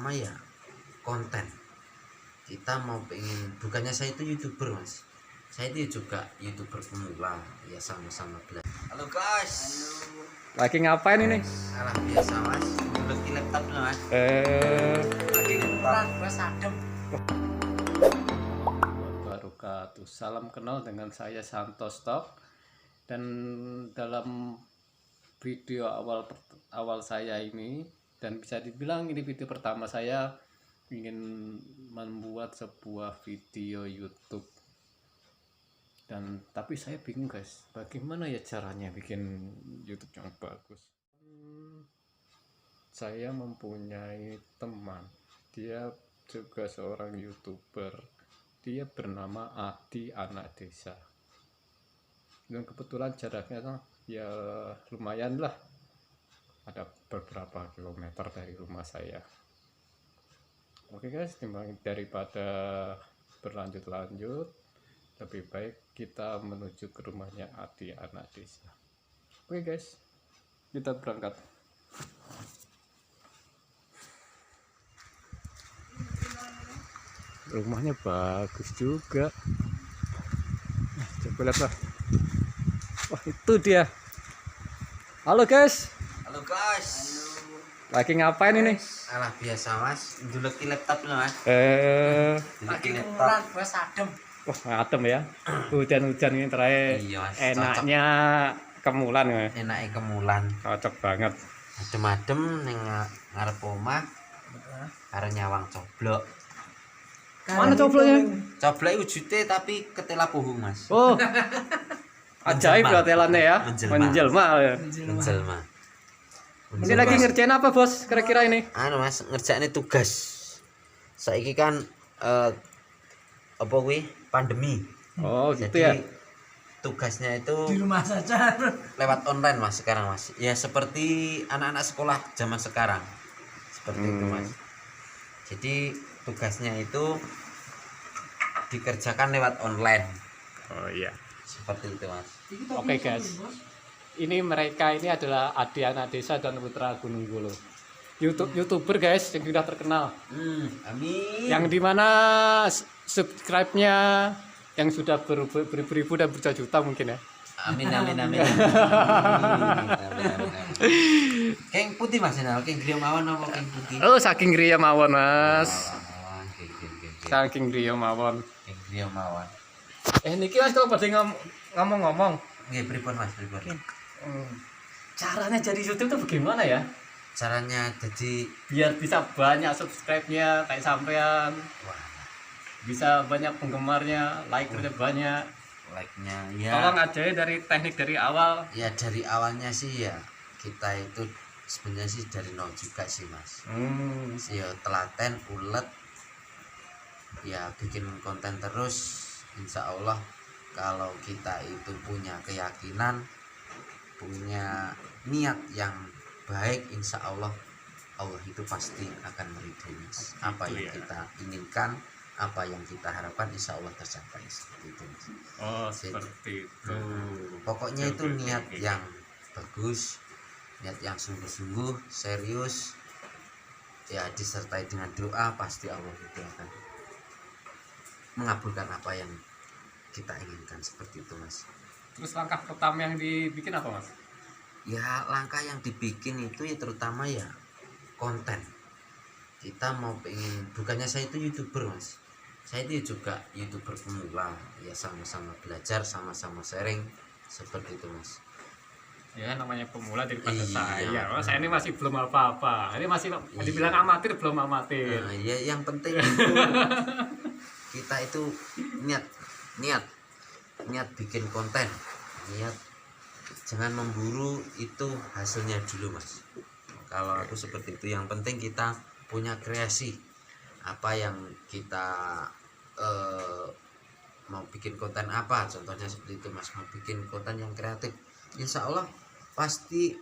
terutama ya konten. Kita mau pengen, bukannya saya itu YouTuber mas, saya itu juga YouTuber pemula ya, sama-sama belajar. Halo guys. Lagi ngapain ini? Alah biasa mas, menurut laptop dulu mas. Lagi ngetok mas adem. Wabarakatuh. Salam kenal, dengan saya Santos Talk. Dan dalam video awal saya ini, dan bisa dibilang ini video pertama saya, ingin membuat sebuah video YouTube. Dan tapi saya bingung guys, bagaimana ya caranya bikin YouTube yang bagus. Saya mempunyai teman, dia juga seorang YouTuber. Dia bernama Adi Anak Desa. Dan kebetulan jaraknya ya lumayan lah, ada beberapa kilometer dari rumah saya. Oke guys, daripada berlanjut-lanjut, lebih baik kita menuju ke rumahnya Adi Anak Desa. Oke guys, kita berangkat. Rumahnya bagus juga. Nah, coba lihat lah. Wah, itu dia. Halo guys. Halo guys. Lagi ngapain ini? Alah biasa mas, dulu laptop dulu mas. Lagi laptop mas adem. Wah, adem ya. Hujan-hujan ini terakhir. Iya, mas. Enaknya kemulan ya. Enaknya kemulan. Cocok banget. Adem-adem ning ngarep omah. Karo nyawang coblok. Mana cobloknya? Coblok wujudnya tapi ketela puhung mas. Oh. Ajaib ya telannya ya. Menjelma ya. Menjelma. Ini lagi ngerjain apa bos? Kira-kira ini? Anu mas, ngerjain tugas. Saiki kan apa kuwi? Pandemi. Oh, gitu Jadi, ya. tugasnya itu di rumah saja lewat online mas sekarang mas. Ya seperti anak-anak sekolah zaman sekarang. Seperti itu mas. Jadi tugasnya itu dikerjakan lewat online. Oh iya. Seperti itu mas. Oke guys. Ini mereka ini adalah Adi Anak Desa dan Putra Gunung Golo. YouTuber guys yang sudah terkenal. Amin. Yang dimana subscribe-nya yang sudah beribu-ribu dan berjuta mungkin ya. Amin. Keng putih mas, keng griya mawon apa keng putih? Oh, saking griya mawon mas. Saking griya mawon. Keng griya mawon. Niki mas kalau pada ngomong-ngomong. Nggih, pripun mas, pripun? Caranya jadi YouTube itu bagaimana ya? Caranya jadi Biar bisa banyak subscribe-nya kayak sampean. wah, Bisa banyak penggemarnya, like-nya banyak. like-nya ya. Tolong ajarin dari teknik dari awal. Ya dari awalnya sih ya kita itu sebenarnya sih dari nol juga sih mas. Ya telaten, ulet, ya bikin konten terus. Insya Allah kalau kita itu punya keyakinan, punya niat yang baik, insya Allah Allah itu pasti akan meridhoi mas. Apa yang kita inginkan, apa yang kita harapkan, insya Allah tercapai seperti itu mas. Oh, seperti itu. Pokoknya itu niat yang bagus, niat yang sungguh-sungguh, serius, ya disertai dengan doa, pasti Allah itu akan mengabulkan apa yang kita inginkan, seperti itu mas. Terus langkah pertama yang dibikin apa mas? Ya langkah yang dibikin itu ya terutama ya konten. Kita mau pengen, bukannya saya itu YouTuber mas, saya itu juga YouTuber pemula ya, sama-sama belajar, sama-sama sharing, seperti itu mas. Ya namanya pemula daripada Iya. saya ini masih belum apa-apa, ini masih dibilang amatir, belum amatir. Nah, ya yang penting itu kita itu niat bikin konten, niat, jangan memburu itu hasilnya dulu mas. Kalau aku seperti itu, yang penting kita punya kreasi, apa yang kita mau bikin konten apa, contohnya seperti itu mas. Mau bikin konten yang kreatif, insya Allah pasti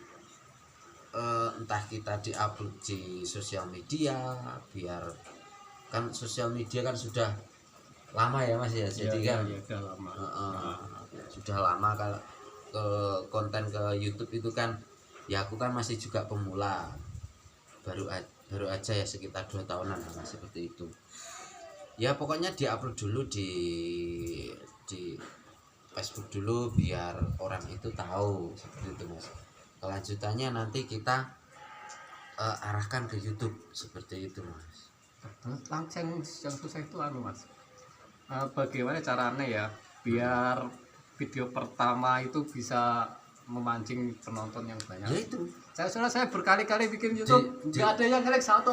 entah kita diupload di sosial media, biar kan sosial media kan sudah lama ya mas ya, jadi kan sudah lama. Sudah lama. Kalau ke konten ke YouTube itu kan ya aku kan masih juga pemula, baru aja ya sekitar 2 tahunan lah, seperti itu. Ya pokoknya diupload dulu di Facebook dulu biar orang itu tahu, seperti itu Mas. Kelanjutannya nanti kita arahkan ke YouTube, seperti itu Mas. Langsung yang susah itu Mas. Bagaimana caranya ya biar video pertama itu bisa memancing penonton yang banyak? Ya itu. Saya berkali-kali bikin YouTube, nggak ada yang klik satu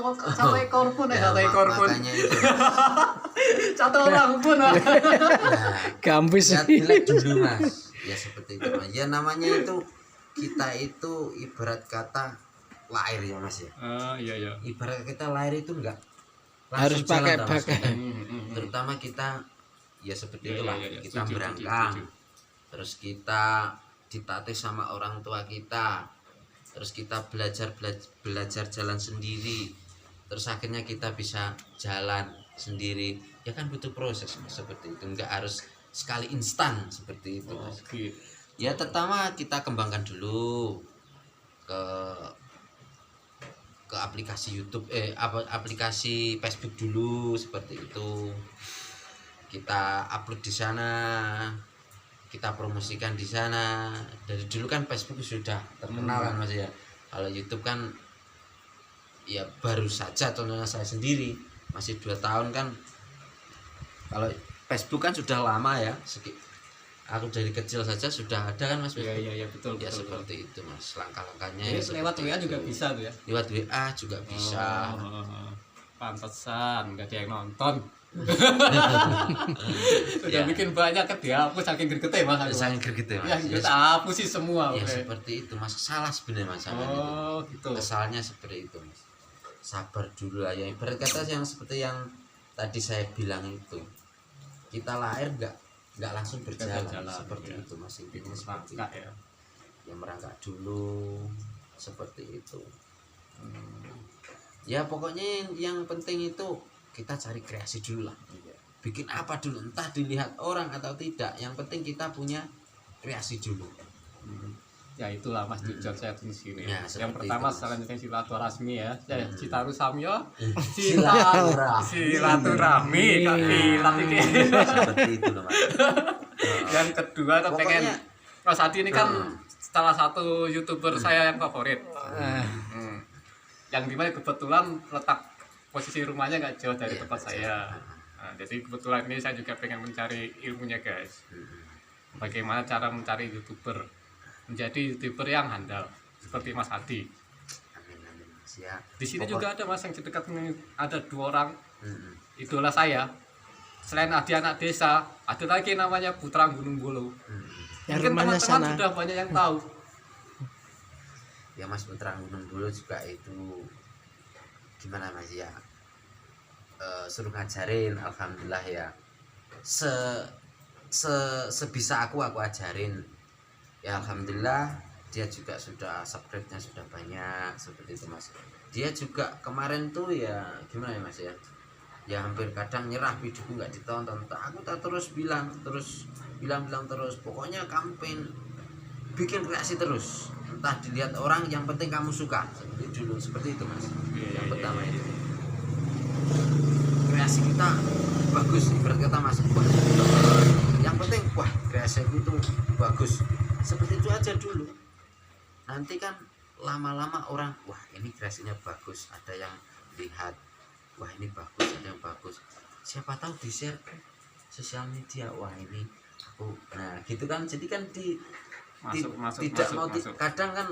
ekor pun ya, satu ekor pun. Makanya itu. Satu orang pun. Nah, Kampus. lihat dulu Mas. Ya seperti itu Mas. Ya namanya itu kita itu ibarat kata lahir ya Mas ya. Iya. Ibarat kita lahir itu enggak Harus pakai. Terutama kita ya seperti itulah, kita Setuju, berangkang, setuju. terus kita ditatih sama orang tua kita, terus kita belajar jalan sendiri, terus akhirnya kita bisa jalan sendiri. Ya kan butuh proses Mas, seperti itu, enggak harus sekali instan seperti itu Mas. Ya pertama kita kembangkan dulu ke aplikasi YouTube aplikasi Facebook dulu, seperti itu. Kita upload di sana, kita promosikan di sana. Dari dulu kan Facebook sudah terkenal kan Mas ya. Kalau YouTube kan ya baru saja, contohnya saya sendiri masih 2 tahun kan. Kalau Facebook kan sudah lama ya, aku dari kecil saja sudah ada kan Mas. Iya betul. Ya seperti itu Mas, langkah-langkahnya. Jadi ya lewat WA seperti juga itu. bisa tuh ya? Lewat WA juga bisa. Pantesan nggak ada yang nonton. Sudah bikin banyak kan dihapus saking gregetnya Mas. Saking gregetnya Mas. Ya kita hapus sih semua. Ya seperti itu Mas, salah sebenarnya Mas. Gitu. Kesalnya seperti itu Mas. Sabar dulu lah ya, ibarat kata yang seperti yang tadi saya bilang itu. Kita lahir nggak langsung berjalan seperti itu Mas, intinya seperti itu. Ya merangkak dulu seperti itu. Ya pokoknya yang penting itu kita cari kreasi dulu lah. Bikin apa dulu, entah dilihat orang atau tidak, yang penting kita punya kreasi dulu. Ya itulah Mas tujuan saya di sini. Ya, Yang pertama itu, selanjutnya silaturahmi ya. Citaru Samyo, Silaturahmi. silaturahmi kan ini. Seperti itu loh Mas. Yang kedua tuh pengen Mas Adi ini kan salah satu YouTuber saya yang favorit. Yang dimana kebetulan letak posisi rumahnya nggak jauh dari tempat saya. Nah, jadi kebetulan ini saya juga pengen mencari ilmunya guys. Bagaimana cara mencari YouTuber, menjadi YouTuber yang handal seperti Mas Adi. Amin Mas ya. Di sini juga ada Mas yang di dekat ini ada 2 orang idola saya. Selain Adi anak desa, ada lagi namanya Putra Gunung Bolo. Yang Mungkin rumahnya teman-teman sana. sudah banyak yang tahu. Ya Mas Putra Gunung dulu juga itu gimana Mas ya, suruh ngajarin, alhamdulillah ya. Sebisa aku ajarin ya, alhamdulillah. Dia juga sudah subscribe-nya sudah banyak, seperti itu Mas. Dia juga kemarin tuh ya gimana ya Mas ya, ya hampir kadang nyerah, videoku nggak ditonton. Aku tak terus bilang terus, pokoknya campaign bikin kreasi terus, entah dilihat orang, yang penting kamu suka, seperti dulu, seperti itu Mas. Yang pertama itu kreasi kita bagus, ibarat kata Mas, yang penting wah kreasi itu bagus, seperti itu aja dulu. Nanti kan lama-lama orang wah ini kreasinya bagus, ada yang lihat, wah ini bagus, ada yang bagus, siapa tahu di share ke sosial media, wah ini aku, nah gitu kan. Jadi kan masuk. Kadang kan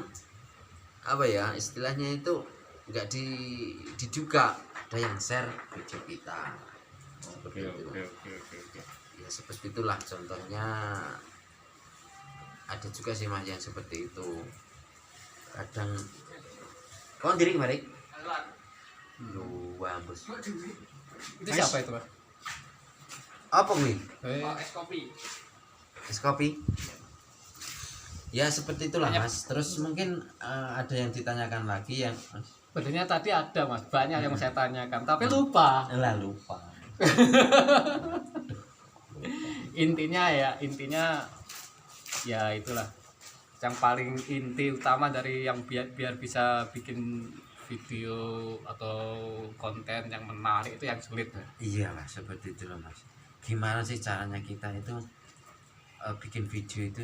apa ya istilahnya itu nggak diduga ada yang share video kita, seperti itu. Ya seperti itulah contohnya. Ada juga sih Mas yang seperti itu. Kadang kau diri kemarin dua bos Itu siapa itu Mas? apa nih? Es Es kopi. kopi. Ya seperti itulah Mas. Terus mungkin ada yang ditanyakan lagi yang Sebenarnya tadi ada Mas, banyak yang saya tanyakan, tapi lupa. lupa. Intinya ya itulah yang paling inti utama dari yang biar bisa bikin video atau konten yang menarik itu yang sulit ya? Iyalah seperti itu loh mas. Gimana sih caranya kita itu bikin video itu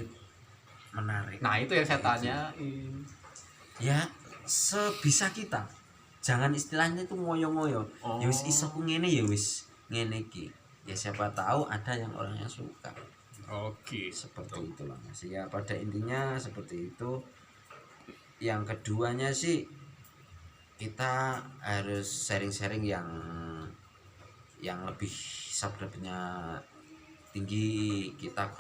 menarik? Nah itu yang saya Itu. tanyain. Ya sebisa kita, jangan istilahnya itu ngoyo-ngoyo. Ya wis iso ku ngene ya wis ngene iki. Ya siapa tahu ada yang orang yang suka. Oke, Seperti itulah mas. Ya pada intinya seperti itu. Yang keduanya sih kita harus sharing-sharing yang lebih subscribe-nya tinggi. Kita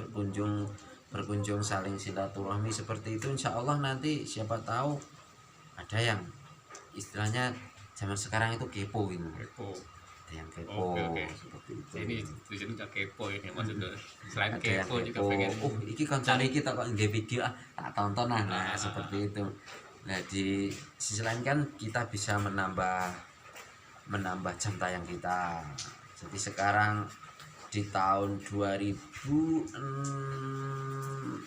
berkunjung saling silaturahmi seperti itu, insya Allah nanti siapa tahu ada yang istilahnya zaman sekarang itu kepo gitu. kepo. Ada yang kepo. Oke. Seperti itu. Ini tujuan juga kepo ini maksudnya. Selain Ada yang kepo juga kepo. pengen. Oh iki koncone kita kok nge video tak tonton nah seperti itu. Nah di sisi lain kan kita bisa menambah jam tayang kita. Jadi sekarang di tahun 2000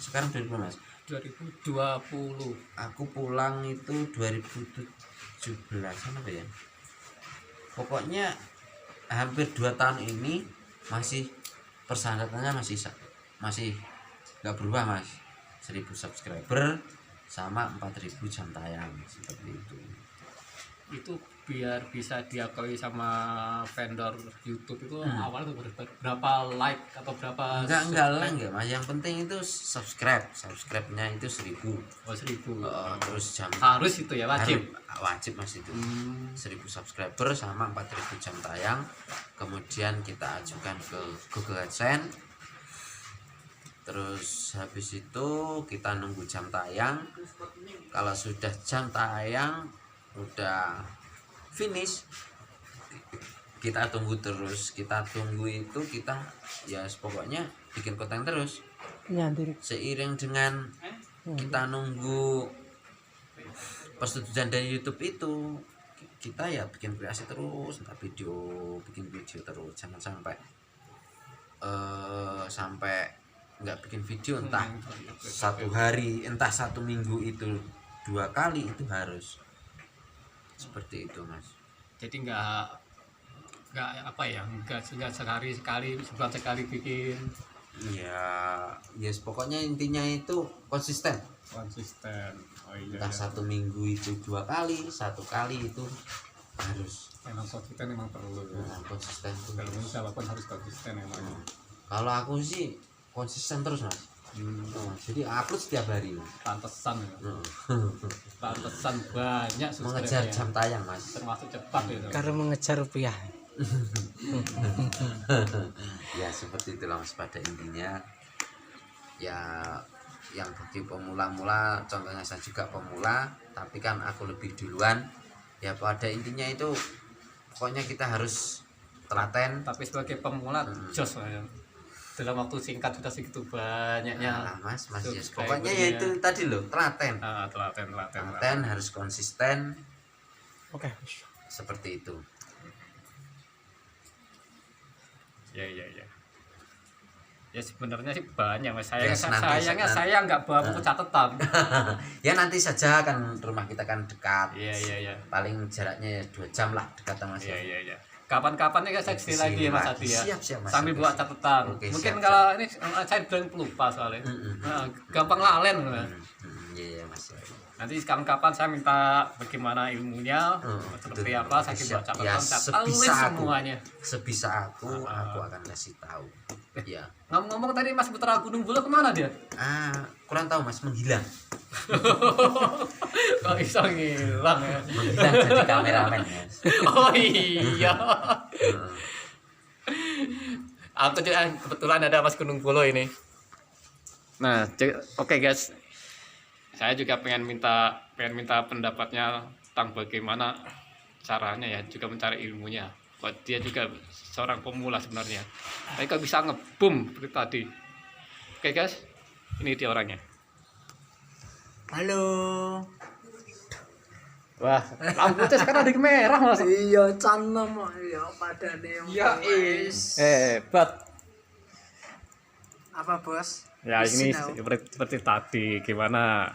sekarang 2000 mas. 2020. Aku pulang itu 2017 apa ya. Pokoknya hampir 2 tahun ini masih persyaratannya masih nggak berubah mas. 1000 subscriber sama 4000 jam tayang seperti itu. Itu biar bisa diakui sama vendor YouTube itu awalnya tuh berapa like atau berapa Enggak mas, yang penting itu subscribe-nya itu 1000. Oh 1000. Terus jam Harus itu ya, wajib. wajib mas itu. 1000 subscriber sama 4000 jam tayang. Kemudian kita ajukan ke Google AdSense. Terus habis itu kita nunggu jam tayang. Kalau sudah jam tayang udah finish, kita tunggu terus. Kita tunggu itu kita ya pokoknya bikin konten terus. Seiring dengan kita nunggu persetujuan dari YouTube itu, kita ya bikin kreasi terus, entah bikin video terus. Jangan sampai nggak bikin video, entah 1 hari, entah 1 minggu itu 2 kali, itu harus seperti itu mas. Jadi nggak apa ya, nggak sehari sekali, sebulan sekali bikin. Ya yes, pokoknya intinya itu konsisten. Oh iya, Entah 1 minggu itu 2 kali, 1 kali itu harus. memang konsisten, memang perlu. Nah, konsisten tuh. Kalau misalnya apapun harus konsisten memang. Kalau aku sih konsisten terus mas. Jadi upload setiap hari. Pantesan ya. Pantesan banyak Mengejar subscribe-nya. jam tayang mas. Termasuk cepat itu. Karena mengejar rupiah. Ya seperti itulah mas pada intinya. Ya yang bagi pemula-mula, contohnya saya juga pemula, tapi kan aku lebih duluan. Ya pada intinya itu pokoknya kita harus telaten. Tapi sebagai pemula jos lah ya. Dalam waktu singkat sudah segitu banyaknya. Nah, mas yes. subscribernya. Pokoknya ya itu tadi loh, telaten. Telaten. Harus konsisten. Oke. Seperti itu. Ya. Ya sebenarnya sih banyak mas. Yes, Sayangnya saya nggak bawa buku catatan. Ya nanti saja, kan rumah kita kan dekat. Iya. Paling jaraknya ya 2 jam lah dekat mas. Iya. Kapan-kapan nih saya kesini lagi ya Mas Adi ya. Siap mas. Sambil buat catatan. Oke, Mungkin siap, kalau ini saya bilang pelupa soalnya. Nah, gampang lalen. Iya mas. Nanti kapan-kapan saya minta bagaimana ilmunya, seperti apa saya buat catatan, Ya, tulis semuanya. Sebisa aku akan kasih tahu. Ya. Ngomong-ngomong tadi Mas Putra Gunung Bulo kemana dia? Kurang tahu mas, menghilang. Kok bisa ngilang ya? Menghilang jadi kameramen mas. Oh iya. Aku juga kebetulan ada Mas Gunung Bulo ini. Nah, oke guys. Saya juga pengen minta pendapatnya tentang bagaimana caranya ya, juga mencari ilmunya. Buat dia juga seorang pemula sebenarnya. Tapi kok bisa ngebum seperti tadi. Oke guys, ini dia orangnya. Halo. Wah, rambutnya sekarang ada merah mas. Iya, canem ya padane yang Ya is. Hebat. Apa bos? Ya ini Sinau. seperti tadi gimana?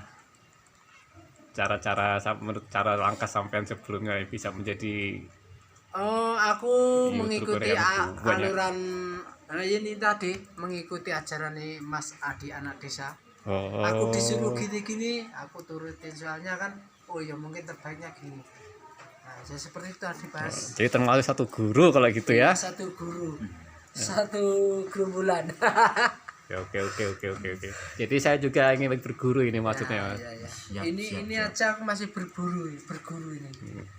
menurut cara langkah sampean sebelumnya bisa menjadi Oh, aku YouTuber mengikuti yang banyak. aliran ini tadi, mengikuti ajaran nih Mas Adi anak desa. oh Aku disuruh gini-gini, aku turutin soalnya kan. Oh ya mungkin terbaiknya gini. Nah, ya seperti itu tadi Mas. jadi termasuk satu guru kalau gitu ya. Satu guru, satu gerombolan. Oke. Jadi saya juga ingin berguru ini maksudnya, Mas. Ya. Ini aja aku masih berguru ini.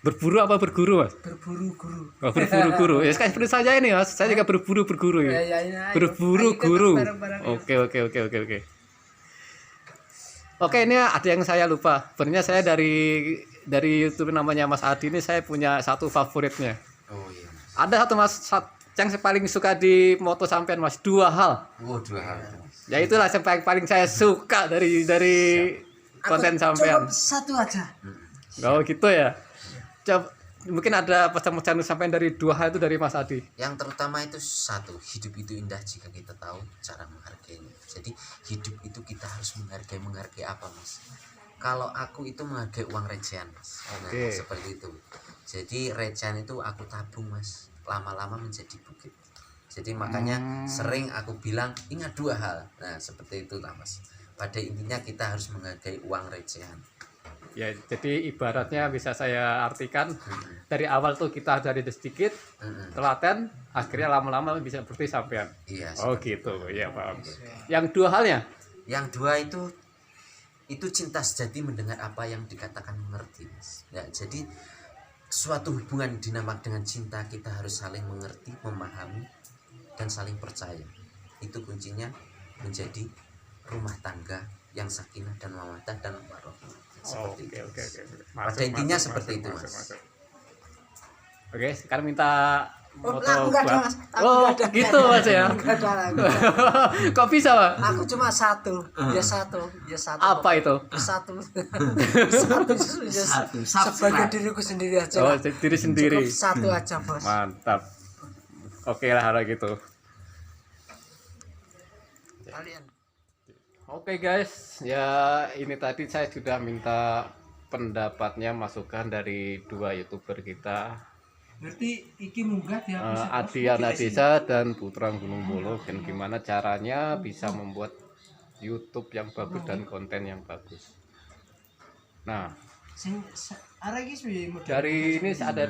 Berburu apa berguru, Mas? Berburu guru. Oh, berburu guru. Ya kayak seperti saya ini, Mas. Saya juga berburu berguru ya. Ini ayo. Berburu Ayo kita guru. bareng-bareng. Oke. Oke, ini ada yang saya lupa. Sebenarnya saya dari YouTube namanya Mas Adi ini saya punya satu favoritnya. Oh iya Mas. Ada satu Mas yang saya paling suka di moto sampean, Mas. Dua hal. Oh, 2 hal itu, Mas. Ya itulah yang paling saya suka dari konten sampean. Cukup satu aja. Oh gitu ya. Coba mungkin ada pesan-pesan sampean dari 2 hal itu dari Mas Adi. Yang terutama itu satu, hidup itu indah jika kita tahu cara menghargainya. Jadi hidup itu kita harus menghargai apa Mas? Kalau aku itu menghargai uang recehan Mas. Nah, Oke. seperti itu. Jadi recehan itu aku tabung Mas, lama-lama menjadi bukit. Jadi makanya sering aku bilang ingat 2 hal. Nah seperti itu lah Mas. Pada intinya kita harus menghargai uang recehan. Ya, jadi ibaratnya bisa saya artikan dari awal tuh kita dari sedikit telaten, akhirnya lama-lama bisa seperti sampean. Iya. Oh gitu, ya paham. Yang 2 halnya? Yang 2 itu cinta sejati mendengar apa yang dikatakan mengerti Mas. Ya, jadi suatu hubungan dinamakan dengan cinta kita harus saling mengerti, memahami dan saling percaya. Itu kuncinya menjadi rumah tangga yang sakinah dan mawaddah dan warahmah. Seperti itu. Oke. Pada intinya seperti itu Mas. Oke, sekarang minta moto aku nggak ada, buat- Mas. Aku Oh nggak ada. gitu Mas ya. Enggak ada lagi. Kok bisa, Pak? Aku cuma satu. Ya satu. Apa itu? Satu. Sebagai diriku sendiri aja. Oh, lah. diri sendiri. Cukup satu aja, Bos. Mantap. Oke lah kalau gitu. Kalian. Oke guys, ya ini tadi saya sudah minta pendapatnya, masukan dari 2 YouTuber kita, Berarti iki munggah ya. Adi Anak Desa dan Putra Gunung Bolo, dan gimana caranya bisa membuat YouTube yang bagus dan konten yang bagus. Nah, dari ini ada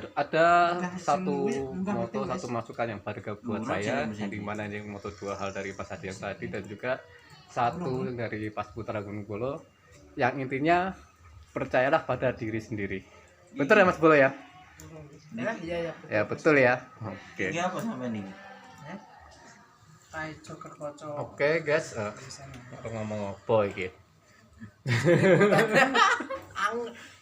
satu moto, satu masukan yang berharga buat saya, di mana yang moto 2 hal dari Mas Adi yang tadi, dan juga satu dari Pas Putra Gunung Bolo, yang intinya percayalah pada diri sendiri. Betul ya Mas Bolo ya? Iya. Ya betul ya. Oke. Ini apa sampai nih? Ayo coker kocok. Oke guys, aku ngomong apa iki?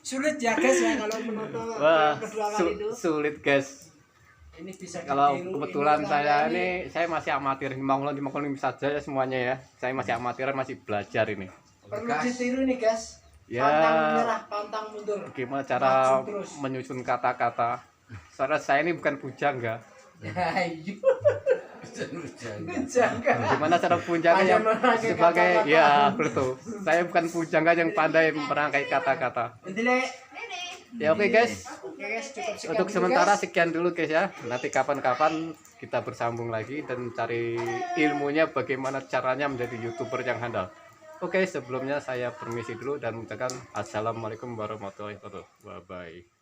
Sulit ya guys ya kalau menonton Wah, kedua kali itu. sulit guys. Ini bisa Kalau ditiru, kebetulan ini saya ini. ini saya masih amatir, dimaklumi saja ya semuanya ya. Saya masih amatiran, masih belajar ini. Perlu ditiru nih guys. Ya. Pantang menyerah, pantang mundur. Gimana cara Maju terus. menyusun kata-kata? Soalnya saya ini bukan pujangga. Ayo. Jangan. Gimana cara pujangga yang Pandai merangkai sebagai kata-kata. ya betul. Saya bukan pujangga yang pandai merangkai kata-kata. Bedile. Ya oke guys. Oke guys, cukup sekian Untuk dulu, sementara guys. sekian dulu guys ya. Nanti kapan-kapan kita bersambung lagi dan cari ilmunya bagaimana caranya menjadi YouTuber yang handal. Oke, sebelumnya saya permisi dulu dan mengucapkan assalamualaikum warahmatullahi wabarakatuh. Bye bye.